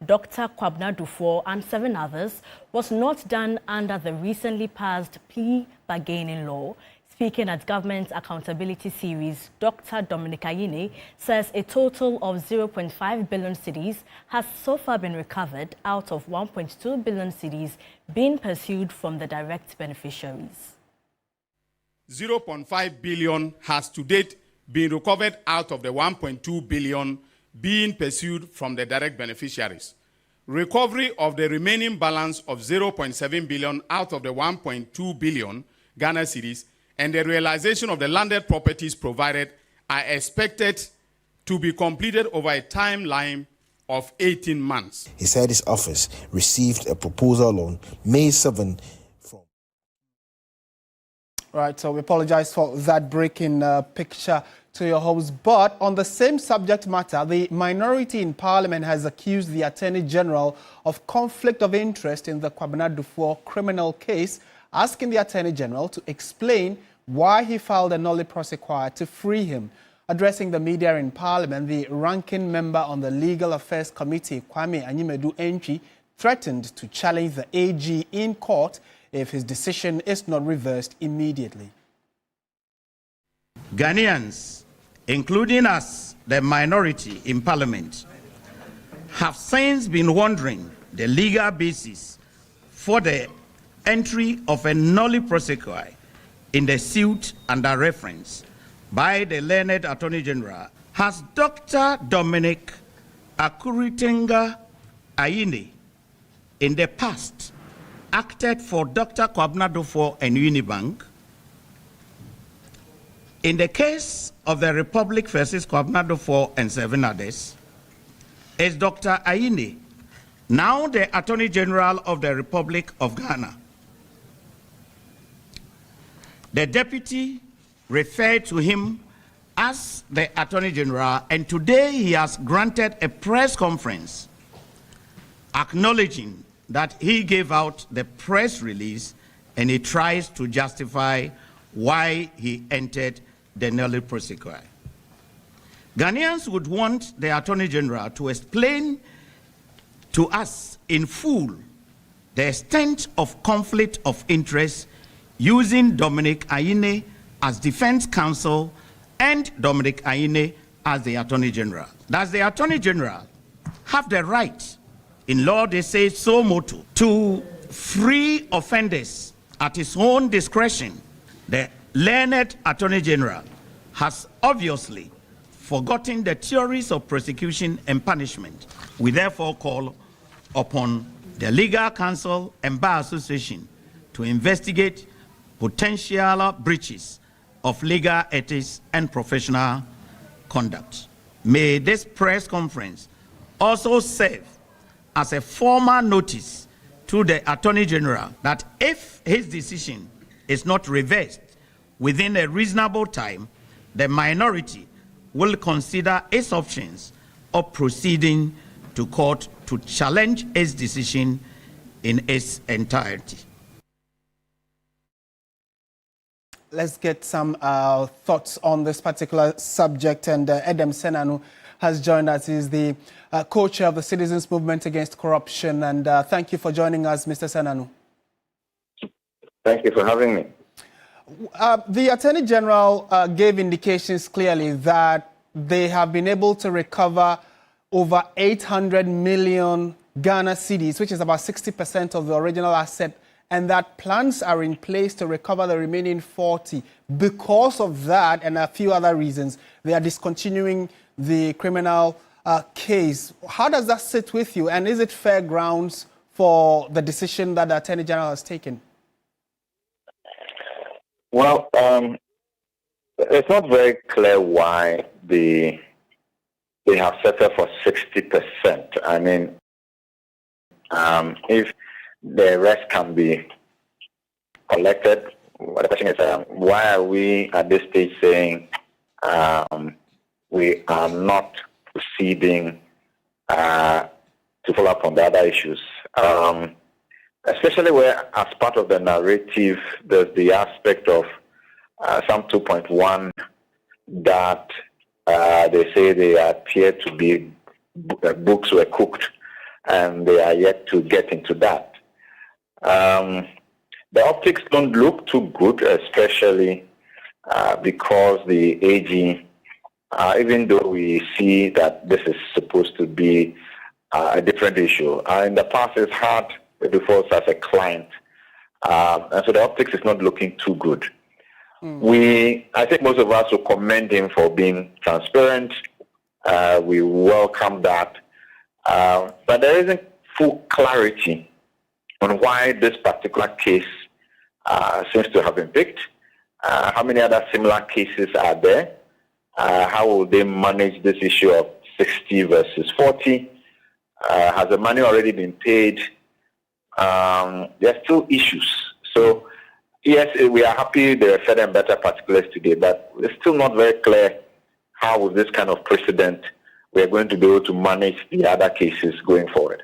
Dr. Quabna Dufour, and 7 others was not done under the recently passed plea bargaining law. Speaking at Government Accountability Series, Dr. Dominic Ayine says a total of 0.5 billion cedis has so far been recovered out of 1.2 billion cedis being pursued from the direct beneficiaries. 0.5 billion has to date been recovered out of the 1.2 billion being pursued from the direct beneficiaries. Recovery of the remaining balance of 0.7 billion out of the 1.2 billion Ghana cedis and the realization of the landed properties provided are expected to be completed over a timeline of 18 months. He said his office received a proposal on May 7 from... Right, so we apologize for that breaking picture to your host. But on the same subject matter, the minority in Parliament has accused the Attorney General of conflict of interest in the Quabna Dufour criminal case, asking the Attorney General to explain why he filed a nolle prosequi to free him. Addressing the media in Parliament, the ranking member on the Legal Affairs Committee, Kwame Anyimedu-Entry, threatened to challenge the AG in court if his decision is not reversed immediately. Ghanaians, including us, the minority in Parliament, have since been wondering the legal basis for the entry of a nolle prosequi in the suit under reference by the learned Attorney General. Has Dr. Dominic Akuritenga Ayine in the past acted for Dr. Quabna Dufour and Unibank? In the case of the Republic versus Quabna Dufour and 7 others, is Dr. Ayine now the Attorney General of the Republic of Ghana? The deputy referred to him as the Attorney General, and today he has granted a press conference acknowledging that he gave out the press release and he tries to justify why he entered the nolle prosequi. Ghanaians would want the Attorney General to explain to us in full the extent of conflict of interest using Dominic Ayine as defense counsel and Dominic Ayine as the Attorney General. Does the Attorney General have the right, in law they say so motu, to free offenders at his own discretion? The learned Attorney General has obviously forgotten the theories of prosecution and punishment. We therefore call upon the Legal Counsel and Bar Association to investigate potential breaches of legal ethics and professional conduct. May this press conference also serve as a formal notice to the Attorney General that if his decision is not reversed within a reasonable time, the minority will consider its options of proceeding to court to challenge its decision in its entirety. Let's get some thoughts on this particular subject. And Edem Senanu has joined us. He's the co-chair of the Citizens Movement Against Corruption. And thank you for joining us, Mr. Senanu. Thank you for having me. The Attorney General gave indications clearly that they have been able to recover over 800 million Ghana cedis, which is about 60% of the original asset, and that plans are in place to recover the remaining 40. Because of that and a few other reasons, they are discontinuing the criminal case. How does that sit with you? And is it fair grounds for the decision that the Attorney General has taken? Well, it's not very clear why they have settled for 60%. I mean, if the rest can be collected, the question is, why are we at this stage saying we are not proceeding to follow up on the other issues? Especially where, as part of the narrative, there's the aspect of Psalm 2.1 that they say they appear to be books were cooked. and they are yet to get into that. The optics don't look too good, especially because the AG, even though we see that this is supposed to be a different issue, in the past it's had the Dufour as a client, and so the optics is not looking too good. I think most of us will commend him for being transparent. We welcome that, but there isn't full clarity on why this particular case seems to have been picked. How many other similar cases are there? How will they manage this issue of 60 versus 40? Has the money already been paid? There are still issues. So, yes, we are happy there are further and better particulars today, but it's still not very clear how with this kind of precedent we are going to be able to manage the other cases going forward.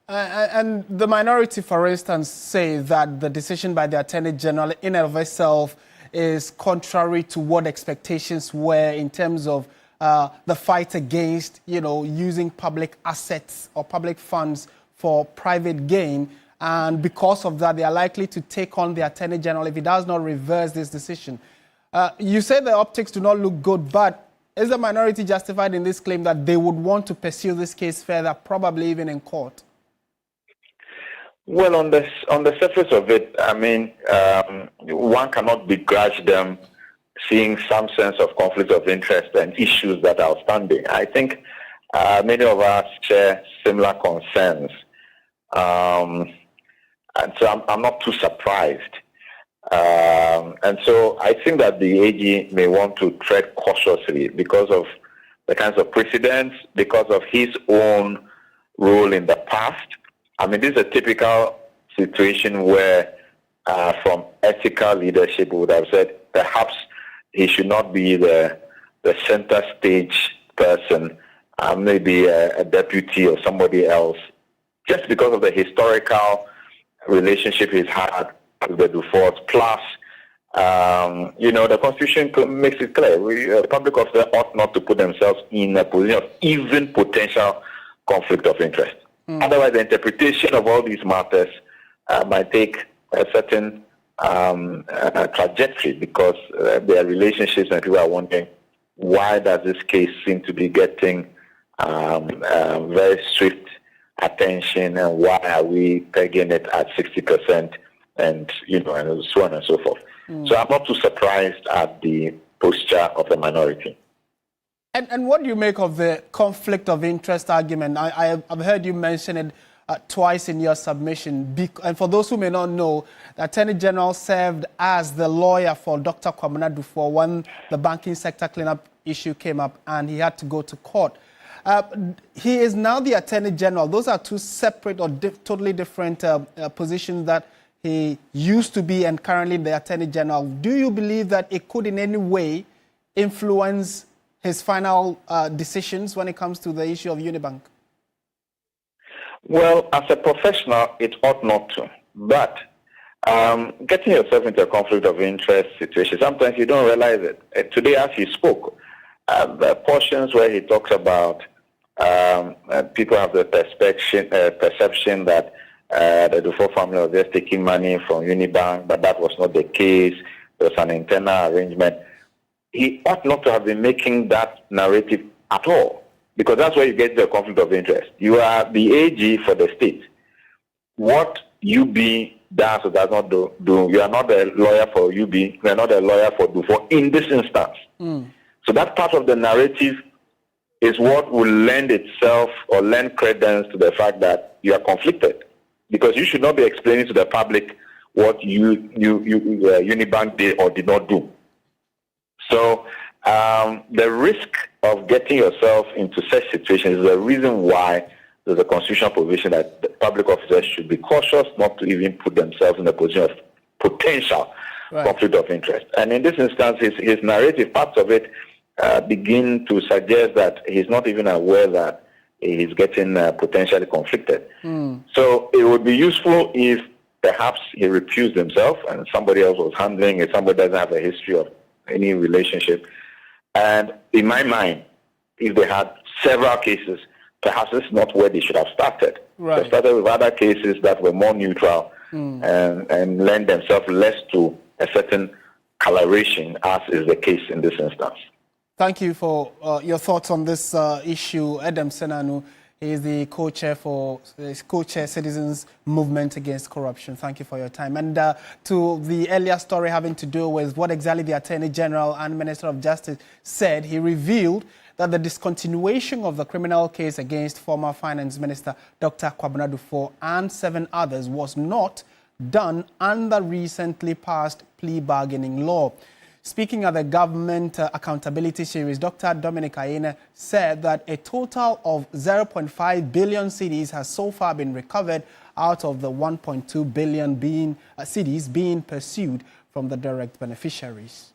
And the minority, for instance, say that the decision by the Attorney General in and of itself is contrary to what expectations were in terms of the fight against, using public assets or public funds for private gain. And because of that, they are likely to take on the Attorney General if he does not reverse this decision. You say the optics do not look good, but is the minority justified in this claim that they would want to pursue this case further, probably even in court? Well, on the surface of it, I mean, one cannot begrudge them seeing some sense of conflict of interest and issues that are outstanding. I think many of us share similar concerns, and so I'm not too surprised. And so I think that the AG may want to tread cautiously because of the kinds of precedents, because of his own role in the past. I mean, this is a typical situation where from ethical leadership we would have said perhaps he should not be the center stage person, maybe a deputy or somebody else, just because of the historical relationship he's had with the Dufours. Plus, the Constitution makes it clear, the public officer ought not to put themselves in a position of even potential conflict of interest. Otherwise, the interpretation of all these matters might take a certain trajectory because there are relationships and people are wondering, why does this case seem to be getting very swift attention, and why are we pegging it at 60% and and so on and so forth. So I'm not too surprised at the posture of the minority. And what do you make of the conflict of interest argument? I've heard you mention it twice in your submission. And for those who may not know, the Attorney General served as the lawyer for Dr. Quabna Dufour when the banking sector cleanup issue came up and he had to go to court. He is now the Attorney General. Those are two separate or totally different positions that he used to be and currently the Attorney General. Do you believe that it could in any way influence his final decisions when it comes to the issue of Unibank? Well, as a professional, it ought not to. But getting yourself into a conflict of interest situation, sometimes you don't realize it. Today, as he spoke, the portions where he talks about people have the perception that the Dufour family was just taking money from Unibank, but that was not the case. There was an internal arrangement. He ought not to have been making that narrative at all, because that's where you get the conflict of interest. You are the AG for the state. What UB does or does not do, you are not a lawyer for UB, you are not a lawyer for Dufour in this instance. So that part of the narrative is what will lend itself or lend credence to the fact that you are conflicted, because you should not be explaining to the public what Unibank did or did not do. So the risk of getting yourself into such situations is the reason why there's a constitutional provision that the public officers should be cautious not to even put themselves in a position of potential conflict of interest. And in this instance, his narrative, parts of it begin to suggest that he's not even aware that he's getting potentially conflicted. So it would be useful if perhaps he recused himself and somebody else was handling it, somebody doesn't have a history of any relationship. And in my mind, if they had several cases, perhaps this is not where they should have started. Right. They started with other cases that were more neutral and lend themselves less to a certain coloration, as is the case in this instance. Thank you for your thoughts on this issue. Adam Senanu is the co-chair Citizens Movement Against Corruption. Thank you for your time. And to the earlier story having to do with what exactly the Attorney General and Minister of Justice said, he revealed that the discontinuation of the criminal case against former Finance Minister Dr. Quabna Dufour and 7 others was not done under recently passed plea bargaining law. Speaking at the Government Accountability Series, Dr. Dominic Ayine said that a total of 0.5 billion cedis has so far been recovered out of the 1.2 billion cedis being pursued from the direct beneficiaries.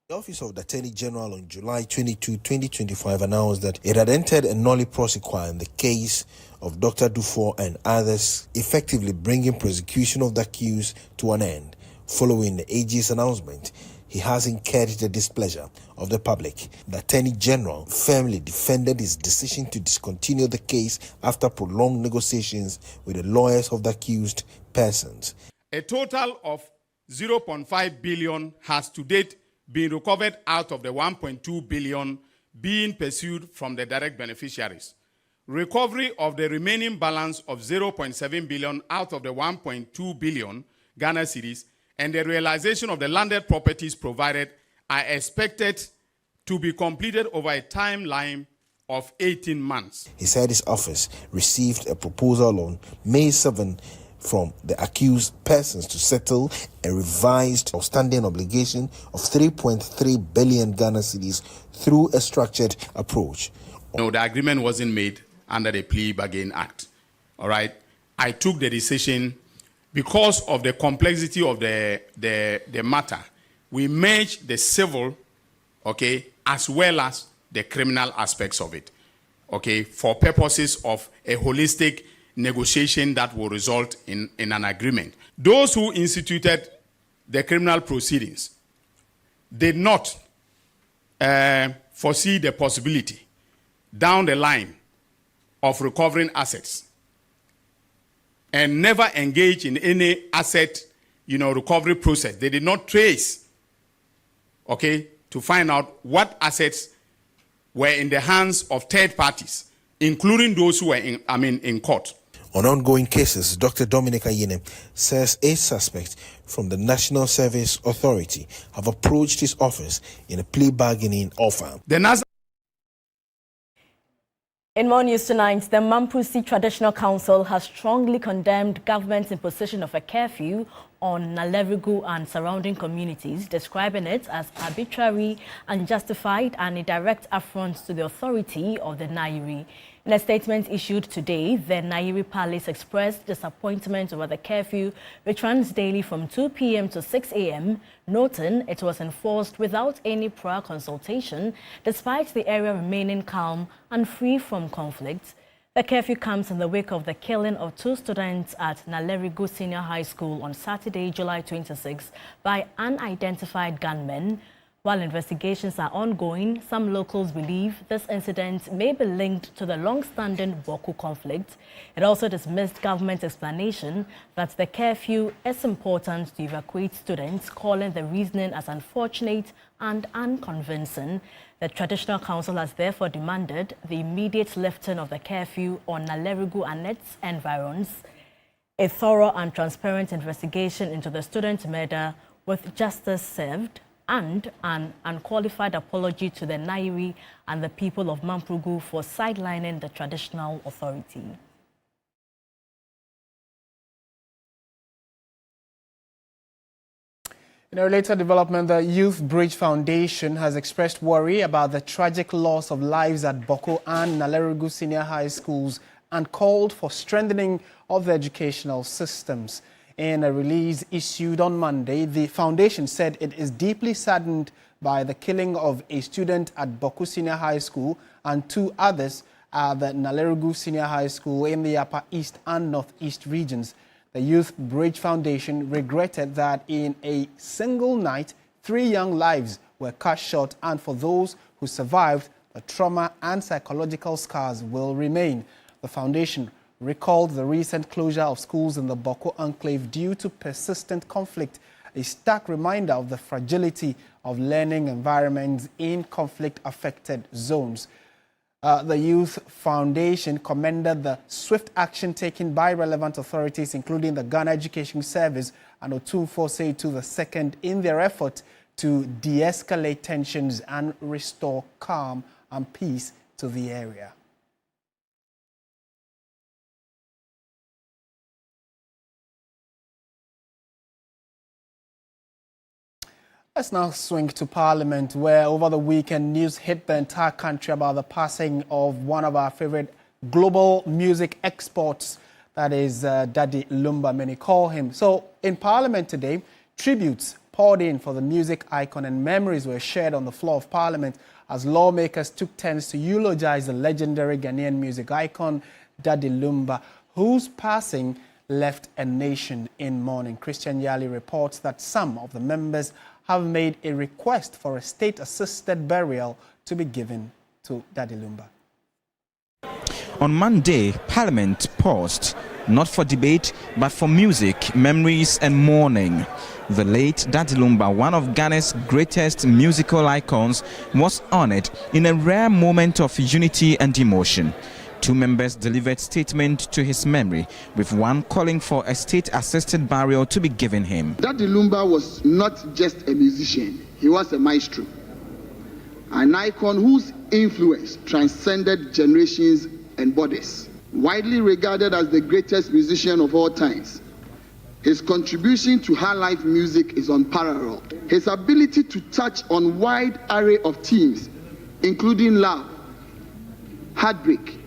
The Office of the Attorney General on July 22, 2025 announced that it had entered a nolle prosequi in the case of Dr. Dufour and others, effectively bringing prosecution of the accused to an end. Following the AG's announcement, he has incurred the displeasure of the public. The Attorney General firmly defended his decision to discontinue the case after prolonged negotiations with the lawyers of the accused persons. A total of 0.5 billion has to date been recovered out of the 1.2 billion being pursued from the direct beneficiaries. Recovery of the remaining balance of 0.7 billion out of the 1.2 billion Ghana cedis and the realization of the landed properties provided are expected to be completed over a timeline of 18 months. He said his office received a proposal on May 7 from the accused persons to settle a revised outstanding obligation of 3.3 billion Ghana cedis through a structured approach. No, the agreement wasn't made under the Plea Bargain Act. All right? I took the decision because of the complexity of the matter. We merged the civil, okay, as well as the criminal aspects of it, okay, for purposes of a holistic negotiation that will result in an agreement. Those who instituted the criminal proceedings did not foresee the possibility down the line of recovering assets and never engage in any asset, recovery process. They did not trace, okay, to find out what assets were in the hands of third parties, including those who were in court. On ongoing cases, Dr. Dominic Ayine says 8 suspects from the National Service Authority have approached his office in a plea bargaining offer. In more news tonight, the Mampusi Traditional Council has strongly condemned government's imposition of a curfew on Nalerigu and surrounding communities, describing it as arbitrary, unjustified and a direct affront to the authority of the Nairi. In a statement issued today, the Nairi Palace expressed disappointment over the curfew, which runs daily from 2 p.m. to 6 a.m., noting it was enforced without any prior consultation, despite the area remaining calm and free from conflict. The curfew comes in the wake of the killing of 2 students at Nalerigu Senior High School on Saturday, July 26, by unidentified gunmen. While investigations are ongoing, some locals believe this incident may be linked to the long-standing Bawku conflict. It also dismissed government's explanation that the curfew is important to evacuate students, calling the reasoning as unfortunate and unconvincing. The Traditional Council has therefore demanded the immediate lifting of the curfew on Nalerigu and its environs, a thorough and transparent investigation into the student murder with justice served, and an unqualified apology to the Nairi and the people of Mampugu for sidelining the traditional authority. In a related development, the Youth Bridge Foundation has expressed worry about the tragic loss of lives at Bawku and Nalerigu Senior High Schools and called for strengthening of the educational systems. In a release issued on Monday, the foundation said it is deeply saddened by the killing of a student at Bawku Senior High School and 2 others at the Nalerigu Senior High School in the Upper East and Northeast regions. The Youth Bridge Foundation regretted that in a single night, 3 young lives were cut short, and for those who survived, the trauma and psychological scars will remain. The foundation recalled the recent closure of schools in the Bawku enclave due to persistent conflict, a stark reminder of the fragility of learning environments in conflict-affected zones. The Youth Foundation commended the swift action taken by relevant authorities, including the Ghana Education Service and Otumfuo Osei II in their effort to de-escalate tensions and restore calm and peace to the area. Let's now swing to Parliament, where over the weekend news hit the entire country about the passing of one of our favorite global music exports, that is Daddy Lumba, many call him. So in Parliament today, tributes poured in for the music icon and memories were shared on the floor of Parliament as lawmakers took turns to eulogize the legendary Ghanaian music icon Daddy Lumba, whose passing left a nation in mourning. Christian Yali reports that some of the members have made a request for a state-assisted burial to be given to Daddy Lumba. On Monday, Parliament paused, not for debate, but for music, memories and mourning. The late Daddy Lumba, one of Ghana's greatest musical icons, was honored in a rare moment of unity and emotion. Two members delivered statement to his memory, with one calling for a state-assisted burial to be given him. Daddy Lumba was not just a musician, he was a maestro, an icon whose influence transcended generations and borders. Widely regarded as the greatest musician of all times, his contribution to high life music is unparalleled. His ability to touch on a wide array of themes, including love, heartbreak,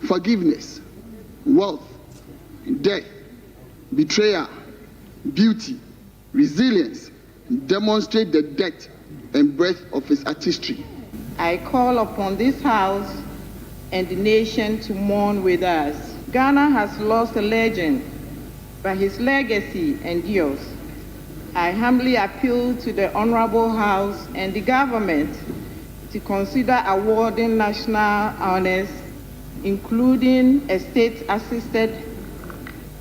forgiveness, wealth, death, betrayal, beauty, resilience, demonstrate the depth and breadth of his artistry. I call upon this House and the nation to mourn with us. Ghana has lost a legend, but his legacy endures. I humbly appeal to the Honorable House and the government to consider awarding national honors, including a state-assisted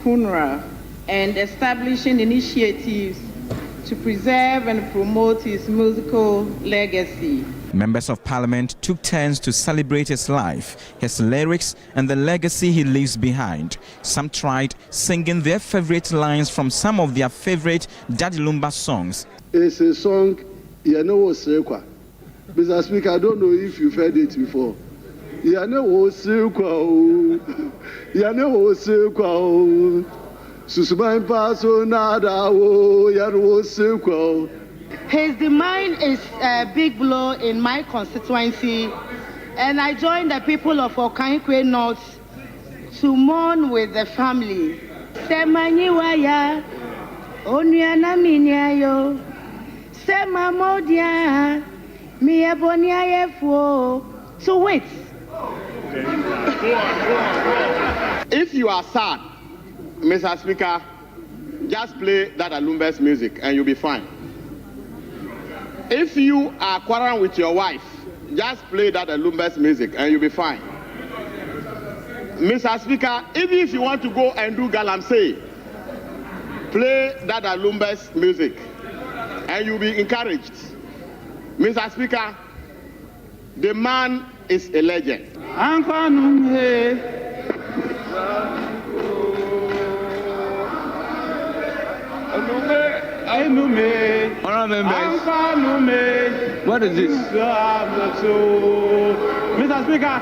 funeral, and establishing initiatives to preserve and promote his musical legacy. Members of Parliament took turns to celebrate his life, his lyrics, and the legacy he leaves behind. Some tried singing their favorite lines from some of their favorite Daddy Lumba songs. It's a song, you know what's Mr. Speaker, I don't know if you've heard it before. He's the mine is a big blow in my constituency, and I join the people of Okankwe North to mourn with the family. Semanyiwaya, Onyana Minyayo, Semamodia, Miaboniayefo, to wait. If you are sad, Mr. Speaker, just play that Lumba's music and you'll be fine. If you are quarreling with your wife, just play that Lumba's music and you'll be fine. Mr. Speaker, even if you want to go and do galamsey, play that Lumba's music and you'll be encouraged. Mr. Speaker, the man is a legend. What is this? Mr. Speaker.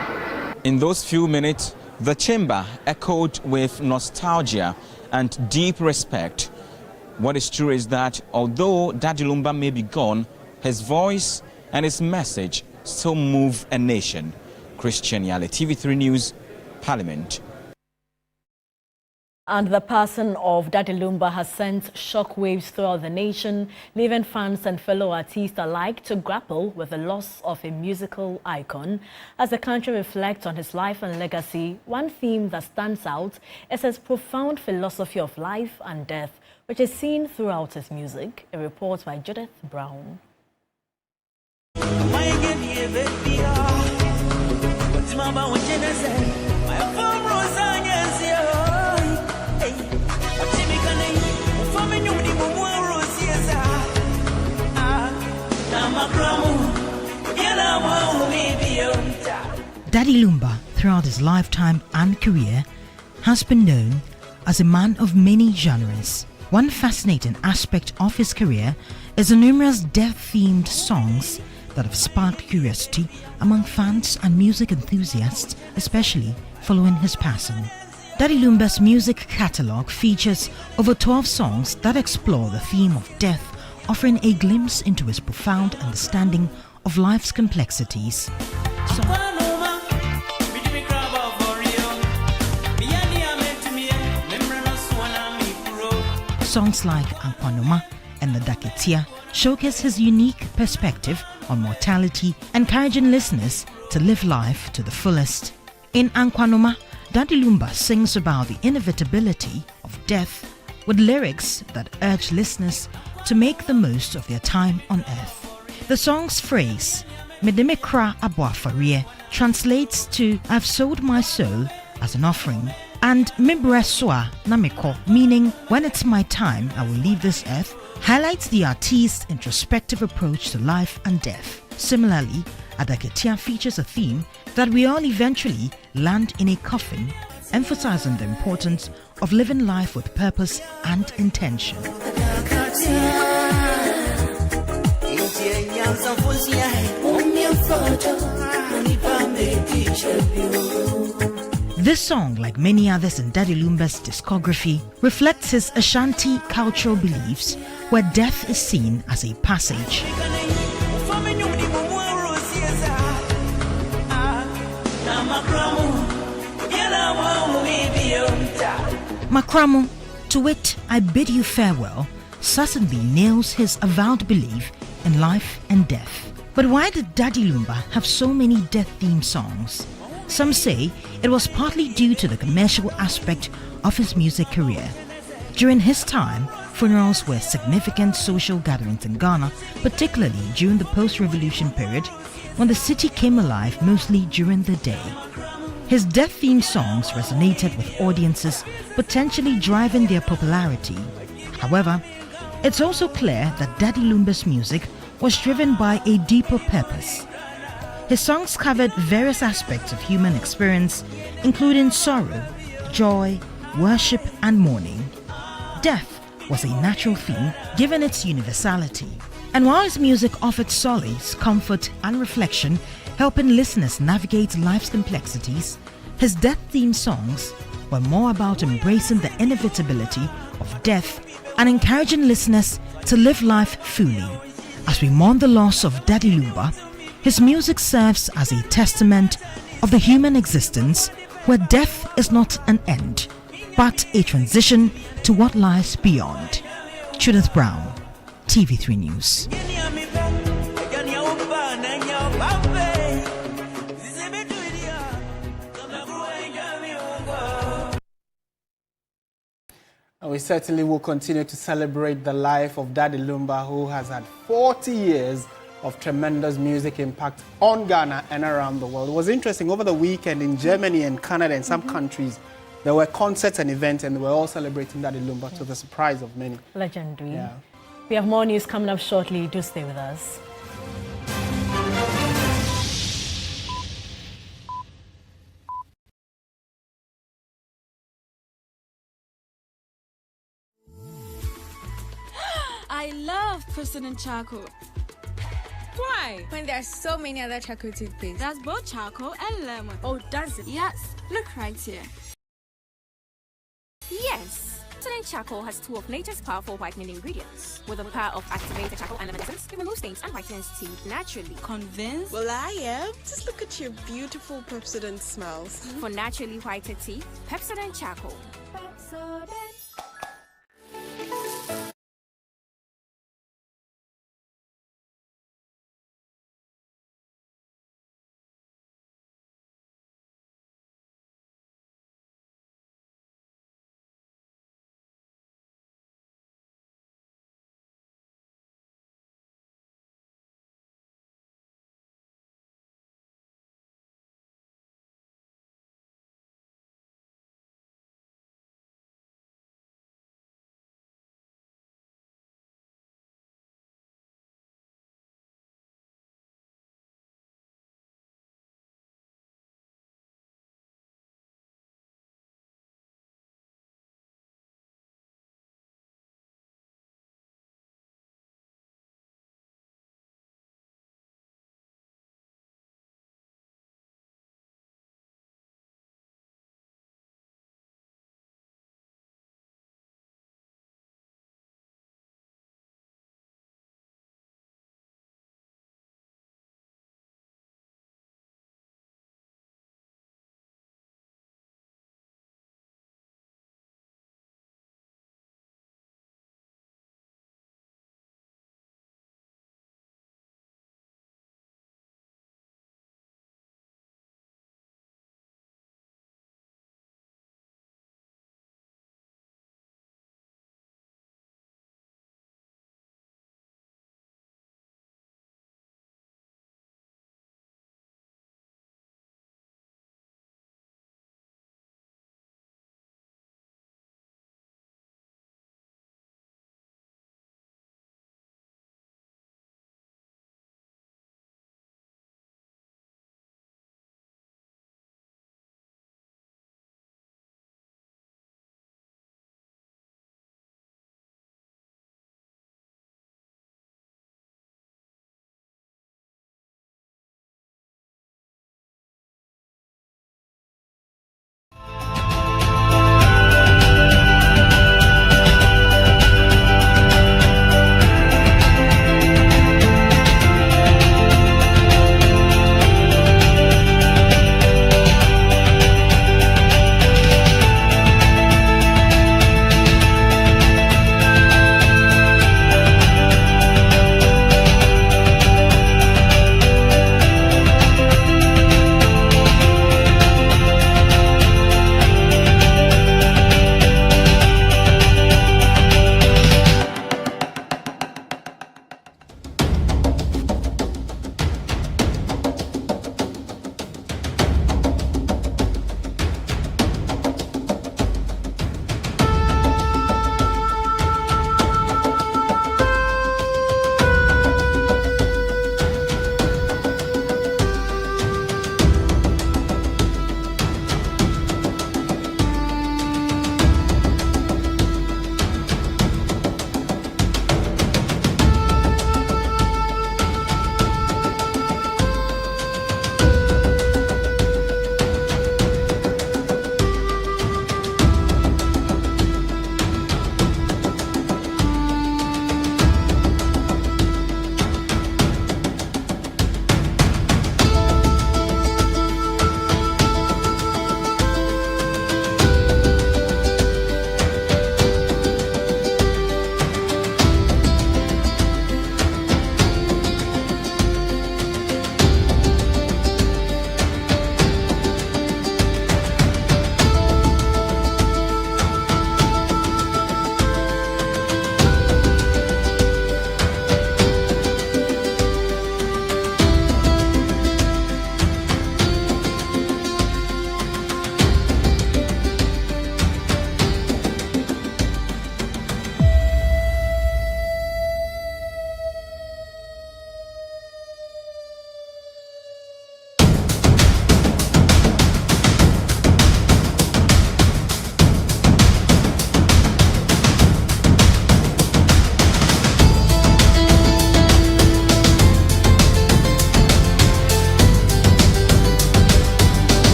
In those few minutes, the chamber echoed with nostalgia and deep respect. What is true is that although Daddy Lumba may be gone, his voice and his message still move a nation. Christian Yale, TV3 News, Parliament. And the passing of Daddy Lumba has sent shockwaves throughout the nation, leaving fans and fellow artists alike to grapple with the loss of a musical icon. As the country reflects on his life and legacy, one theme that stands out is his profound philosophy of life and death, which is seen throughout his music. A report by Judith Brown. Daddy Lumba, throughout his lifetime and career, has been known as a man of many genres. One fascinating aspect of his career is the numerous death-themed songs that have sparked curiosity among fans and music enthusiasts, especially following his passing. Daddy Lumba's music catalogue features over 12 songs that explore the theme of death, offering a glimpse into his profound understanding of life's complexities. Songs like Ankwanoma and Nadaketia showcase his unique perspective on mortality, encouraging listeners to live life to the fullest. In Ankwanoma, Daddy Lumba sings about the inevitability of death with lyrics that urge listeners to make the most of their time on earth. The song's phrase, Medemekra Aboafarie, translates to I've sold my soul as an offering, and Mibreswa Namiko, meaning when it's my time I will leave this earth, highlights the artist's introspective approach to life and death. Similarly, Adaketia features a theme that we all eventually land in a coffin, emphasizing the importance of living life with purpose and intention. This song, like many others in Daddy Lumba's discography, reflects his Ashanti cultural beliefs where death is seen as a passage. Makramu, to wit, I bid you farewell, certainly nails his avowed belief in life and death. But why did Daddy Lumba have so many death-themed songs? Some say it was partly due to the commercial aspect of his music career. During his time, funerals were significant social gatherings in Ghana, particularly during the post-revolution period, when the city came alive mostly during the day. His death-themed songs resonated with audiences, potentially driving their popularity. However, it's also clear that Daddy Lumba's music was driven by a deeper purpose. His songs covered various aspects of human experience, including sorrow, joy, worship, and mourning. Death was a natural theme given its universality. And while his music offered solace, comfort, and reflection, helping listeners navigate life's complexities, his death-themed songs were more about embracing the inevitability of death and encouraging listeners to live life fully. As we mourn the loss of Daddy Lumba, his music serves as a testament of the human existence where death is not an end, but a transition to what lies beyond. Judith Brown, TV3 News. And we certainly will continue to celebrate the life of Daddy Lumba, who has had 40 years of tremendous music impact on Ghana and around the world. It was interesting, over the weekend in Germany and Canada and some countries, there were concerts and events, and they were all celebrating Daddy Lumba to the surprise of many. Legendary. Yeah. We have more news coming up shortly. Do stay with us. I love President Charcoal. Why? When there are so many other charcoal toothpaste. That's both charcoal and lemon. Oh, does it? Yes, look right here. Yes. President Charcoal has two of nature's powerful whitening ingredients. With the power of activated charcoal and lemon essence, it removes stains and whitens teeth naturally. Convinced? Well, I am. Just look at your beautiful Pepsodent smiles. For naturally whiter teeth, Pepsodent Charcoal. Pepsodent.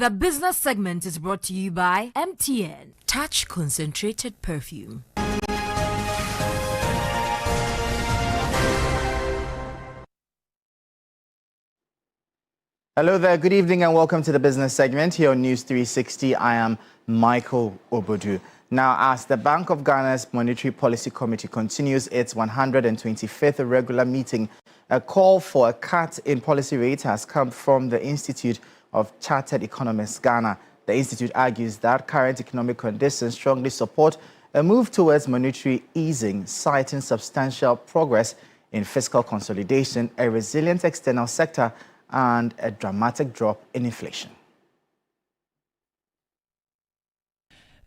The business segment is brought to you by MTN. Touch concentrated perfume. Hello there, good evening and welcome to the business segment here on News 360. I am Michael Obodu. Now, as the Bank of Ghana's Monetary Policy Committee continues its 125th regular meeting, a call for a cut in policy rates has come from the Institute of Chartered Economists Ghana. The institute argues that current economic conditions strongly support a move towards monetary easing, citing substantial progress in fiscal consolidation, a resilient external sector, and a dramatic drop in inflation.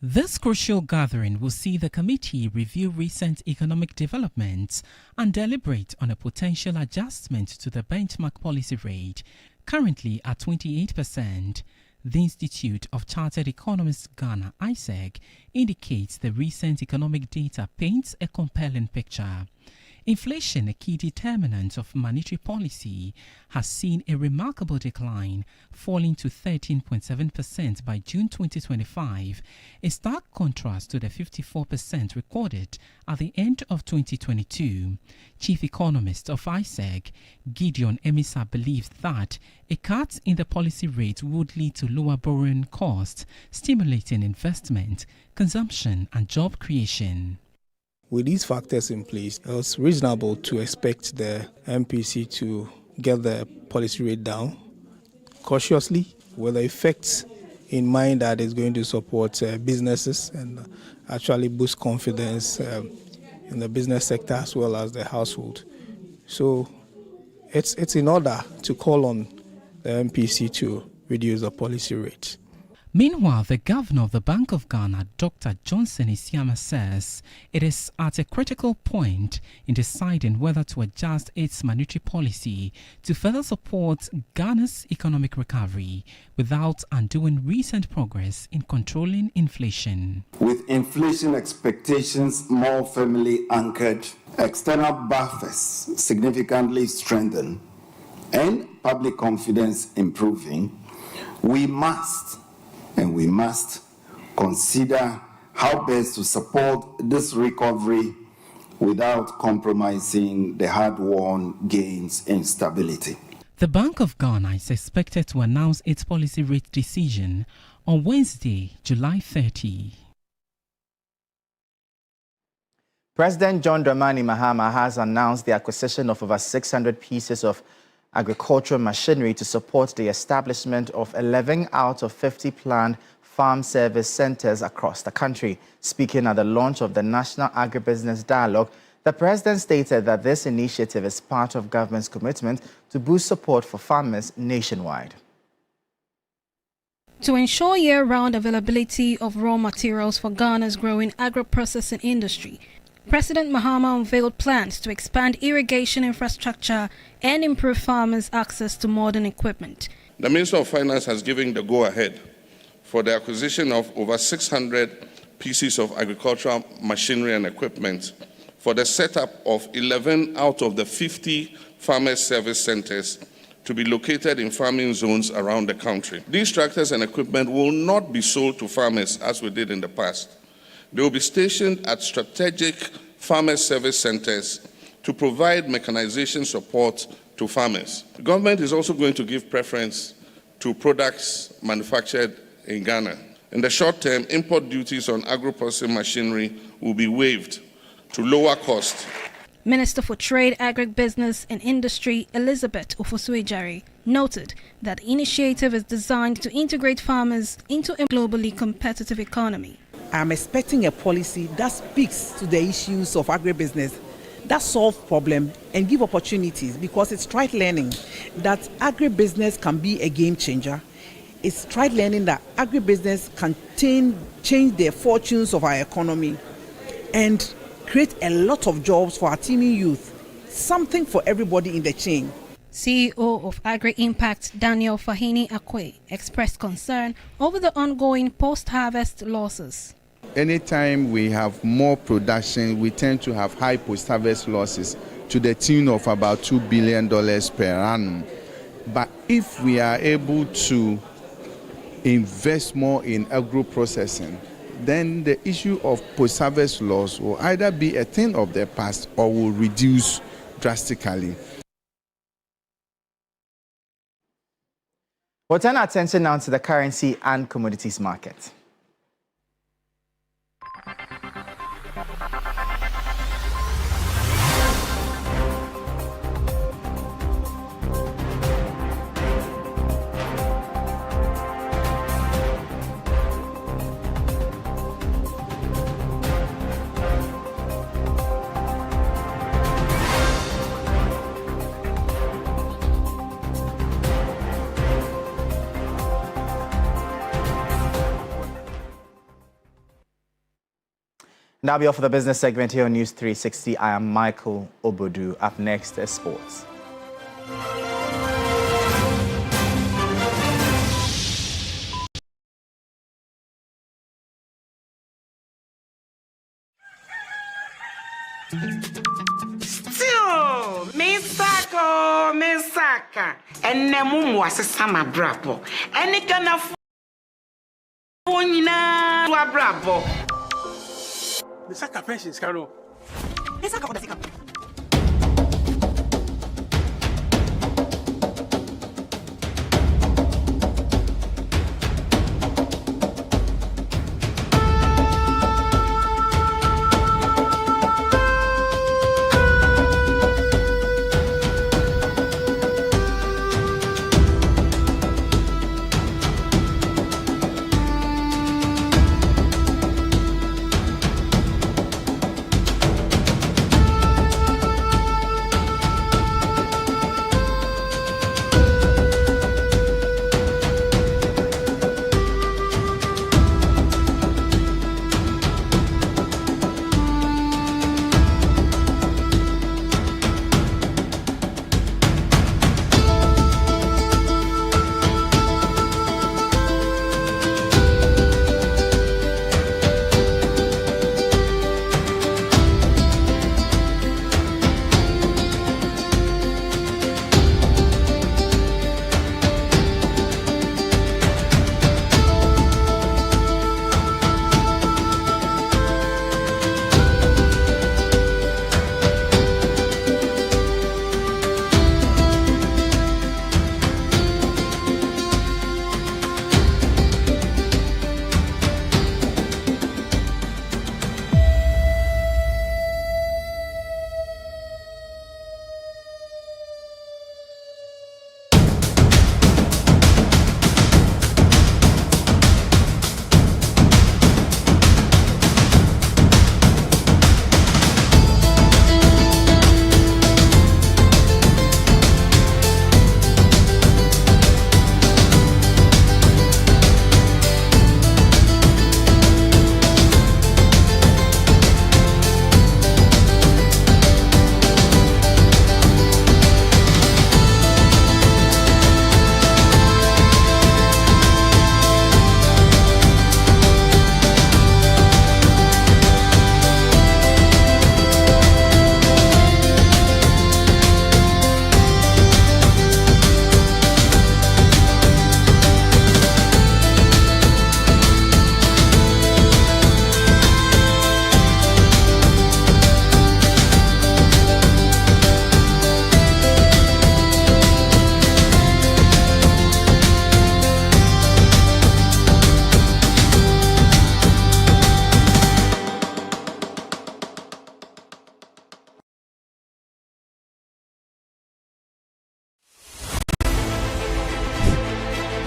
This crucial gathering will see the committee review recent economic developments and deliberate on a potential adjustment to the benchmark policy rate, currently at 28%. The Institute of Chartered Economists Ghana, ISEG, indicates the recent economic data paints a compelling picture. Inflation, a key determinant of monetary policy, has seen a remarkable decline, falling to 13.7% by June 2025, a stark contrast to the 54% recorded at the end of 2022. Chief economist of ISEG, Gideon Emisa, believes that a cut in the policy rate would lead to lower borrowing costs, stimulating investment, consumption, and job creation. With these factors in place, it was reasonable to expect the MPC to get the policy rate down cautiously, with the effects in mind that it's going to support businesses and actually boost confidence in the business sector as well as the household. So it's in order to call on the MPC to reduce the policy rate. Meanwhile, the governor of the Bank of Ghana, Dr. Johnson Isiama, says it is at a critical point in deciding whether to adjust its monetary policy to further support Ghana's economic recovery without undoing recent progress in controlling inflation. With inflation expectations more firmly anchored, external buffers significantly strengthened, and public confidence improving, we must consider how best to support this recovery without compromising the hard-won gains in stability. The Bank of Ghana is expected to announce its policy rate decision on Wednesday, July 30. President John Dramani Mahama has announced the acquisition of over 600 pieces of agricultural machinery to support the establishment of 11 out of 50 planned farm service centers across the country. Speaking at the launch of the National Agribusiness Dialogue, the president stated that this initiative is part of government's commitment to boost support for farmers nationwide. To ensure year-round availability of raw materials for Ghana's growing agro-processing industry, President Mahama unveiled plans to expand irrigation infrastructure and improve farmers' access to modern equipment. The Minister of Finance has given the go-ahead for the acquisition of over 600 pieces of agricultural machinery and equipment for the setup of 11 out of the 50 farmers' service centers to be located in farming zones around the country. These tractors and equipment will not be sold to farmers as we did in the past. They will be stationed at strategic farmers' service centers to provide mechanization support to farmers. The government is also going to give preference to products manufactured in Ghana. In the short term, import duties on agro-processing machinery will be waived to lower cost. Minister for Trade, Agribusiness and Industry, Elizabeth Ofosu-Ejari, noted that the initiative is designed to integrate farmers into a globally competitive economy. I'm expecting a policy that speaks to the issues of agribusiness, that solve problems and give opportunities, because it's tried learning that agribusiness can be a game changer. It's tried learning that agribusiness can change the fortunes of our economy and create a lot of jobs for our teeming youth, something for everybody in the chain. CEO of Agri-Impact, Daniel Fahini Akwe, expressed concern over the ongoing post-harvest losses. Anytime we have more production, we tend to have high post-harvest losses to the tune of about $2 billion per annum. But if we are able to invest more in agro processing, then the issue of post-harvest loss will either be a thing of the past or will reduce drastically. We'll turn our attention now to the currency and commodities market. That'll be all for the business segment here on News 360. I am Michael Obodu. Up next is sports. Still, Misaka, and Namu was a summer brabo. And it can afford to a brabo. Misaka pensions, Carol. Misaka for the second.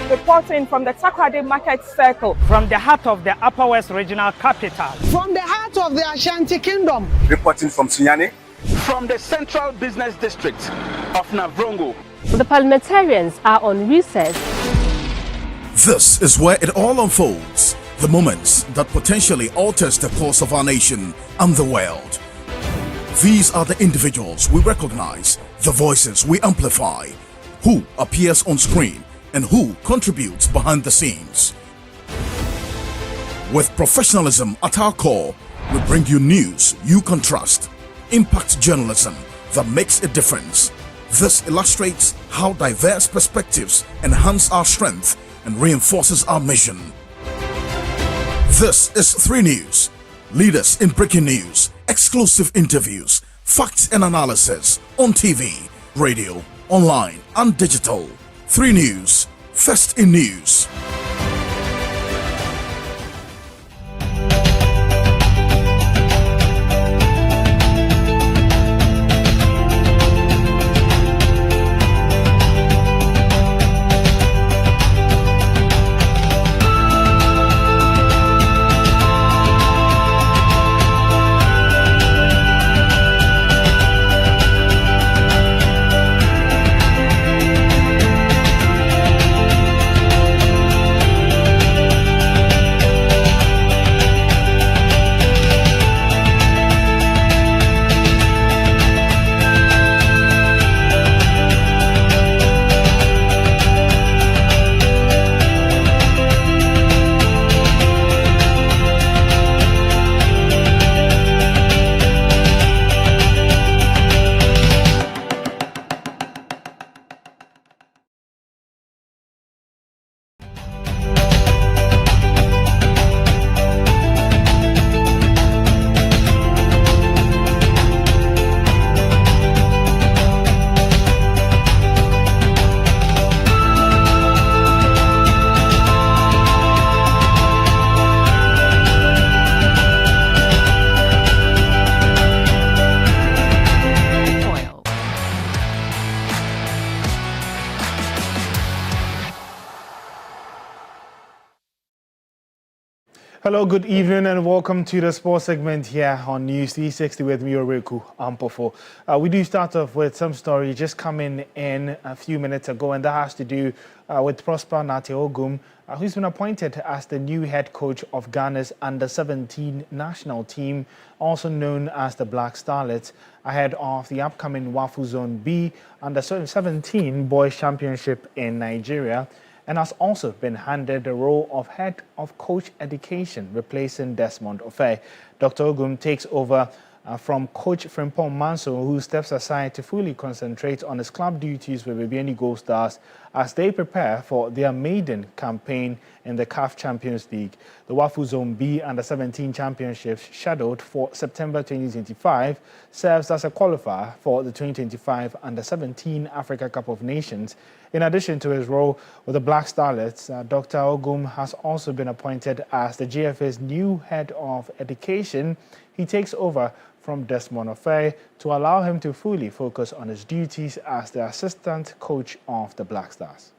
Reporting from the Takoradi Market Circle, from the heart of the Upper West Regional Capital, from the heart of the Ashanti Kingdom, reporting from Sunyani, from the Central Business District of Navrongo. The parliamentarians are on recess. This is where it all unfolds, the moments that potentially alters the course of our nation and the world. These are the individuals we recognize, the voices we amplify, who appears on screen and who contributes behind the scenes. With professionalism at our core, we bring you news you can trust, impact journalism that makes a difference. This illustrates how diverse perspectives enhance our strength and reinforces our mission. This is 3 News. Leaders in breaking news, exclusive interviews, facts and analysis on TV, radio, online and digital. 3 News, first in news. Hello, good evening and welcome to the sports segment here on News 360 with me, Oreku Ampofo. We do start off with some story just coming in a few minutes ago, and that has to do with Prosper Nate-Ogum, who's been appointed as the new head coach of Ghana's under-17 national team, also known as the Black Starlets, ahead of the upcoming WAFU Zone B under-17 Boys Championship in Nigeria, and has also been handed the role of head of coach education, replacing Desmond Ofei. Dr. Ogum takes over from coach Frimpong Manso, who steps aside to fully concentrate on his club duties with Bibiani Gold Stars as they prepare for their maiden campaign in the CAF Champions League. The WAFU Zone B Under-17 Championship, scheduled for September 2025, serves as a qualifier for the 2025 Under-17 Africa Cup of Nations. In addition to his role with the Black Starlets, Dr. Ogum has also been appointed as the GFA's new head of education. He takes over from Desmond Ofei to allow him to fully focus on his duties as the assistant coach of the Black Stars.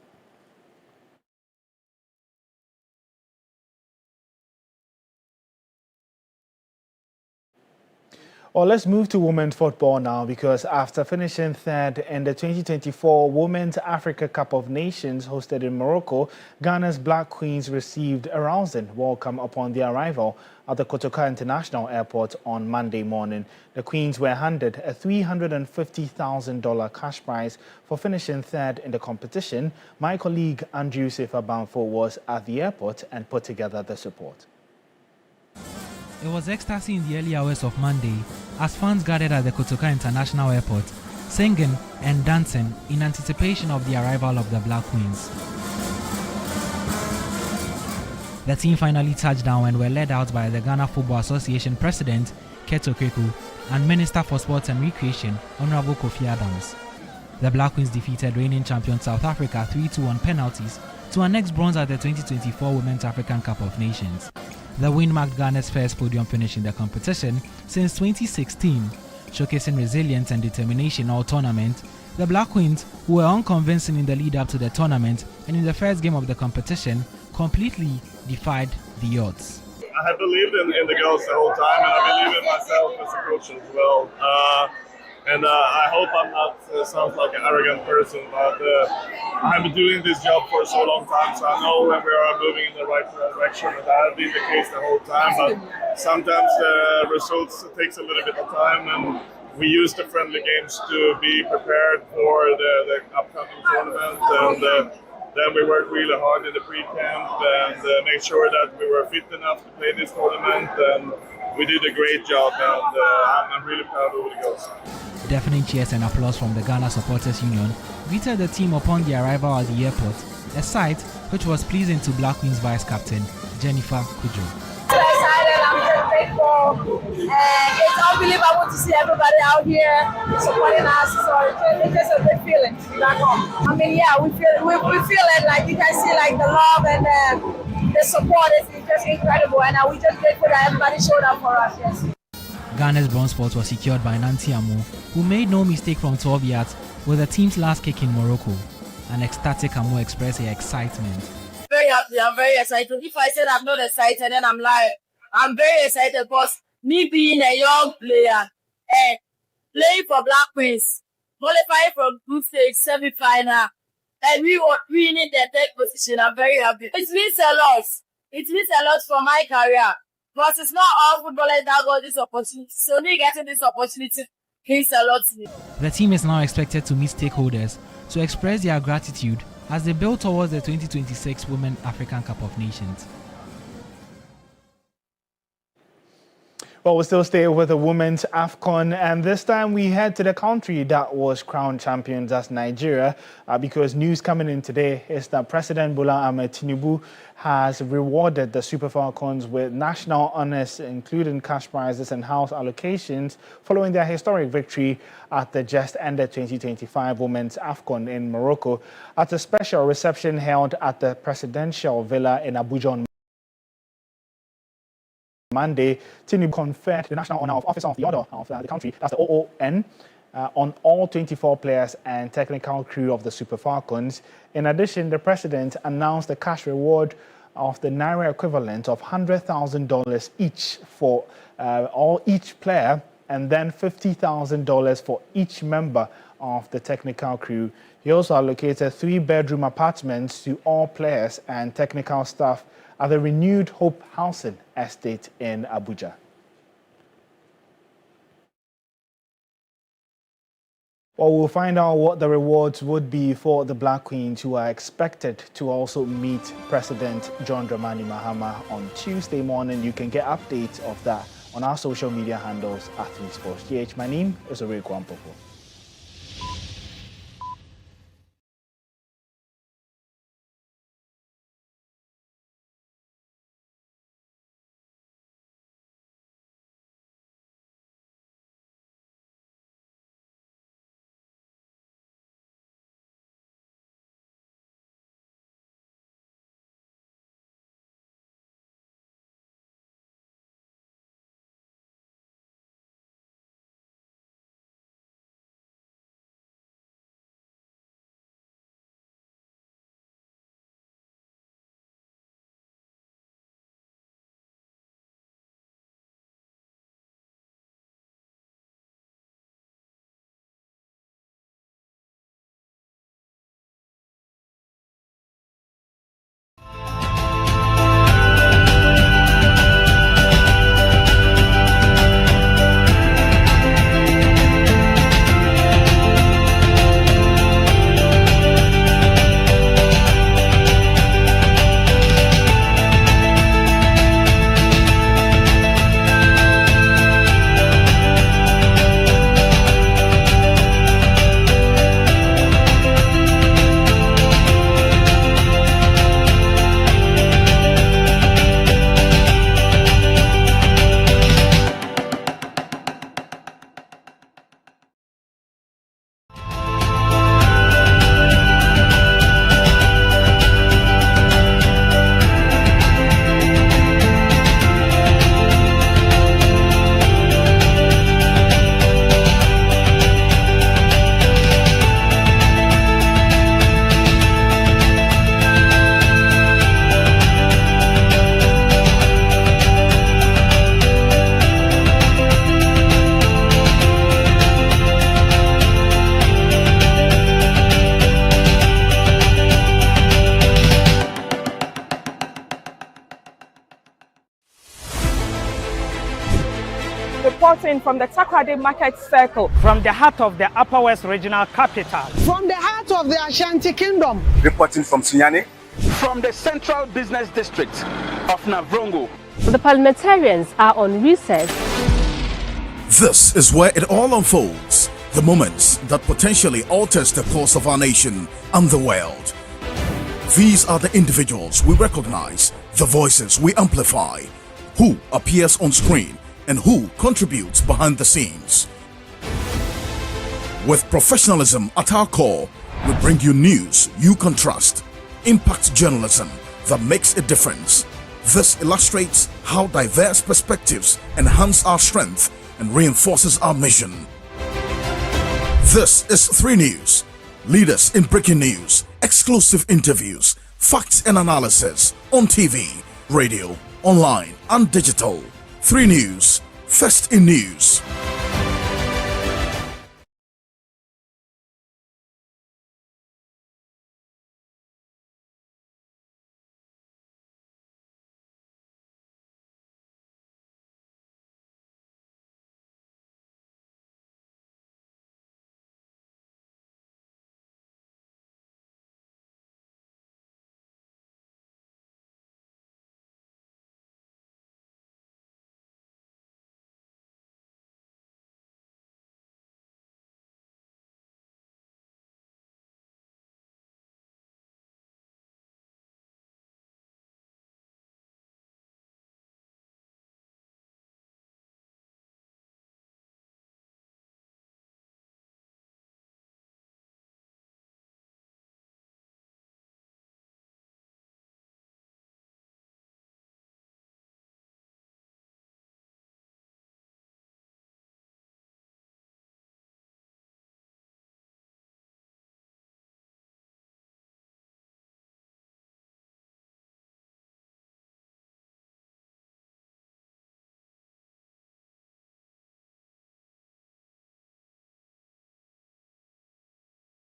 Well, let's move to women's football now, because after finishing third in the 2024 Women's Africa Cup of Nations hosted in Morocco, Ghana's Black Queens received a rousing welcome upon their arrival at the Kotoka International Airport on Monday morning. The Queens were handed a $350,000 cash prize for finishing third in the competition. My colleague Andrew Sefa-Banfo was at the airport and put together the report. It was ecstasy in the early hours of Monday as fans gathered at the Kotoka International Airport, singing and dancing in anticipation of the arrival of the Black Queens. The team finally touched down and were led out by the Ghana Football Association President, Keto Kweku, and Minister for Sports and Recreation, Honorable Kofi Adams. The Black Queens defeated reigning champion South Africa 3-2 on penalties to annex bronze at the 2024 Women's African Cup of Nations. The win marked Ghana's first podium finish in the competition since 2016, showcasing resilience and determination all tournament. The Black Queens, who were unconvincing in the lead-up to the tournament and in the first game of the competition, completely defied the odds. I have believed in the girls the whole time, and I believe in myself as a coach as well. I hope I'm not sounds like an arrogant person, but I've been doing this job for so long time, so I know when we are moving in the right direction, and that has been the case the whole time. But sometimes the results takes a little bit of time, and we use the friendly games to be prepared for the upcoming tournament. And then we worked really hard in the pre-camp and made sure that we were fit enough to play this tournament. And we did a great job, and I'm really proud of the girls. Deafening cheers and applause from the Ghana Supporters Union greeted the team upon their arrival at the airport, a sight which was pleasing to Black Queen's vice captain, Jennifer Kujo. So excited, I'm just grateful, and it's unbelievable to see everybody out here supporting us. So it's just a good feeling to be back home. I mean, yeah, we feel it, like you can see, like the love and the support is just incredible, and we're just grateful that everybody showed up for us. Yes. Ghana's bronze spot was secured by Nancy Amu, who made no mistake from 12 yards with the team's last kick in Morocco. An ecstatic Amu expressed her excitement. Very happy, I'm very excited. If I said I'm not excited, then I'm lying. I'm very excited because me being a young player and playing for Black Queens, qualifying for group stage semi-final, and we were winning the third position. I'm very happy. It means a lot. It means a lot for my career. But it's not all footballers that got this opportunity. So me getting this opportunity means a lot to me. The team is now expected to meet stakeholders to express their gratitude as they build towards the 2026 Women African Cup of Nations. Well, we'll still stay with the Women's AFCON, and this time we head to the country that was crowned champions, as Nigeria, because news coming in today is that President Bola Ahmed Tinubu has rewarded the Super Falcons with national honours, including cash prizes and house allocations, following their historic victory at the just-ended 2025 Women's AFCON in Morocco at a special reception held at the Presidential Villa in Abuja on Monday. Tinubu conferred the national honour of Officer of the Order of the country, that's the OON, on all 24 players and technical crew of the Super Falcons. In addition, the president announced the cash reward of the Naira equivalent of $100,000 each for each player, and then $50,000 for each member of the technical crew. He also allocated 3-bedroom apartments to all players and technical staff at the renewed Hope Housing Estate in Abuja. Well, we'll find out what the rewards would be for the Black Queens, who are expected to also meet President John Dramani Mahama on Tuesday morning. You can get updates of that on our social media handles at 3sports. My name is Quabna Dufour. Reporting from the Takoradi Market Circle, from the heart of the Upper West Regional Capital. From the heart of the Ashanti Kingdom. Reporting from Sunyani. From the Central Business District of Navrongo. The parliamentarians are on recess. This is where it all unfolds. the moments that potentially alters the course of our nation and the world. These are the individuals we recognize, the voices we amplify, who appears on screen and who contributes behind the scenes. With professionalism at our core, we bring you news you can trust, impact journalism that makes a difference. This illustrates how diverse perspectives enhance our strength and reinforces our mission. This is 3 News, leaders in breaking news, exclusive interviews, facts and analysis on TV, radio, online and digital. 3 News, first in news.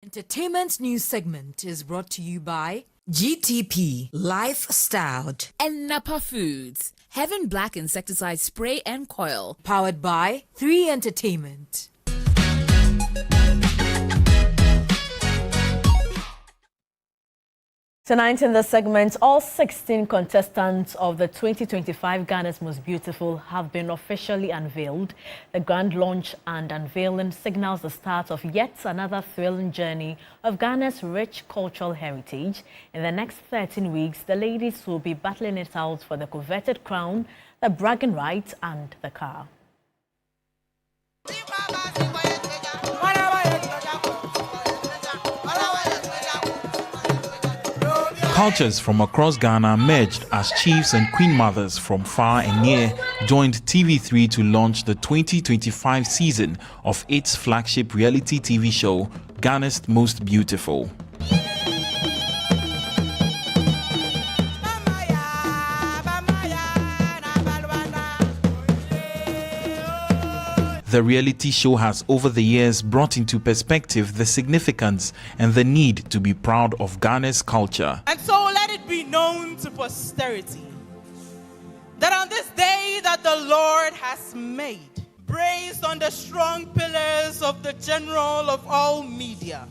Entertainment news segment is brought to you by GTP Lifestyle and Napa Foods, Heaven Black Insecticide Spray and Coil, powered by 3 Entertainment. Tonight in this segment, all 16 contestants of the 2025 Ghana's Most Beautiful have been officially unveiled. The grand launch and unveiling signals the start of yet another thrilling journey of Ghana's rich cultural heritage. In the next 13 weeks, the ladies will be battling it out for the coveted crown, the bragging rights and the car. Cultures from across Ghana merged as chiefs and queen mothers from far and near joined TV3 to launch the 2025 season of its flagship reality TV show, Ghana's Most Beautiful. The reality show has over the years brought into perspective the significance and the need to be proud of Ghana's culture. And so let it be known to posterity that on this day that the Lord has made, braced on the strong pillars of the general of all media,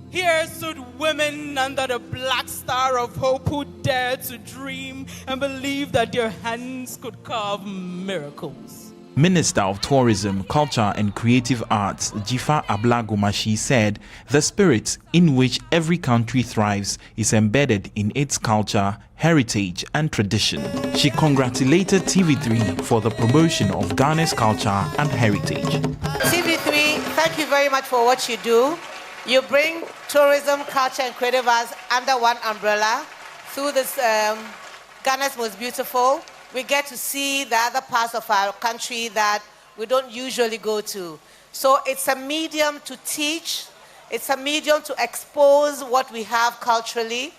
here stood women under the black star of hope who dared to dream and believe that their hands could carve miracles. Minister of Tourism, Culture and Creative Arts, Jifa Ablagomashi, said the spirit in which every country thrives is embedded in its culture, heritage and tradition. She congratulated TV3 for the promotion of Ghana's culture and heritage. TV3, thank you very much for what you do. You bring tourism, culture and creative arts under one umbrella through this Ghana's Most Beautiful. We get to see the other parts of our country that we don't usually go to. So it's a medium to teach, it's a medium to expose what we have culturally.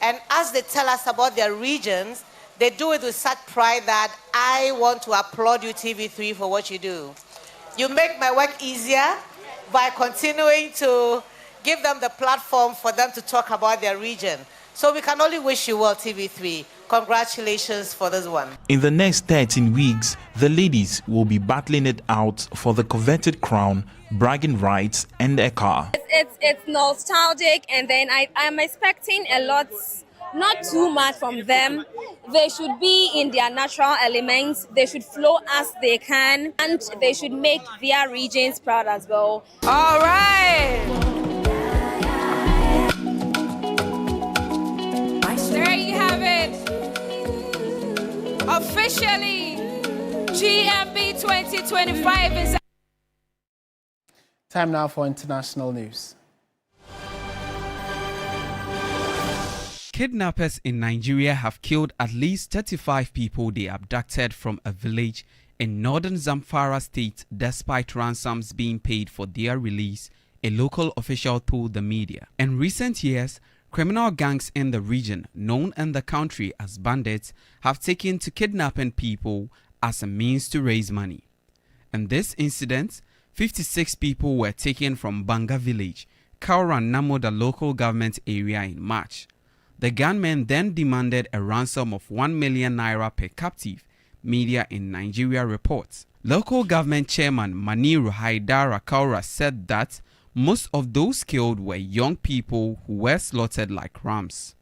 And as they tell us about their regions, they do it with such pride that I want to applaud you, TV3, for what you do. You make my work easier by continuing to give them the platform for them to talk about their region. So we can only wish you well, TV3. Congratulations for this one. In the next 13 weeks, the ladies will be battling it out for the coveted crown, bragging rights, and a car. It's nostalgic, and then I'm expecting a lot not too much from them. They should be in their natural elements. They should flow as they can, and they should make their regions proud as well. All right. There you have it. Officially, GMB 2025 is... Time now for international news. Kidnappers in Nigeria have killed at least 35 people they abducted from a village in northern Zamfara state despite ransoms being paid for their release, a local official told the media. In recent years, criminal gangs in the region, known in the country as bandits, have taken to kidnapping people as a means to raise money. In this incident, 56 people were taken from Banga village, Kauran Namoda local government area in March. The gunmen then demanded a ransom of 1 million naira per captive, media in Nigeria reports. Local government chairman Maniru Haidara Kaura said that most of those killed were young people who were slaughtered like rams.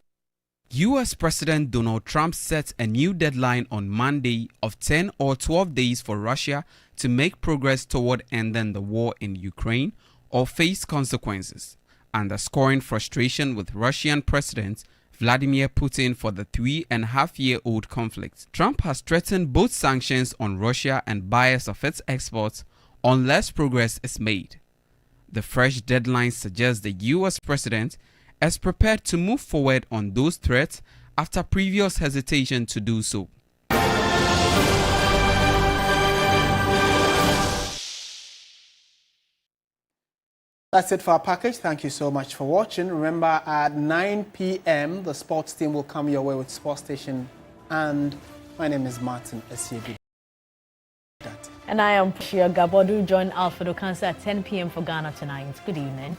US President Donald Trump set a new deadline on Monday of 10 or 12 days for Russia to make progress toward ending the war in Ukraine or face consequences, underscoring frustration with Russian President Vladimir Putin for the 3.5-year-old conflict. Trump has threatened both sanctions on Russia and buyers of its exports unless progress is made. The fresh deadline suggests the US president is prepared to move forward on those threats after previous hesitation to do so. That's it for our package. Thank you so much for watching. Remember, at 9 p.m., the sports team will come your way with Sports Station. And my name is Martin Asiedu-Dartey. And I am Portia. Gabor. Do join Alfredo Cancer at 10 p.m. for Ghana tonight. Good evening.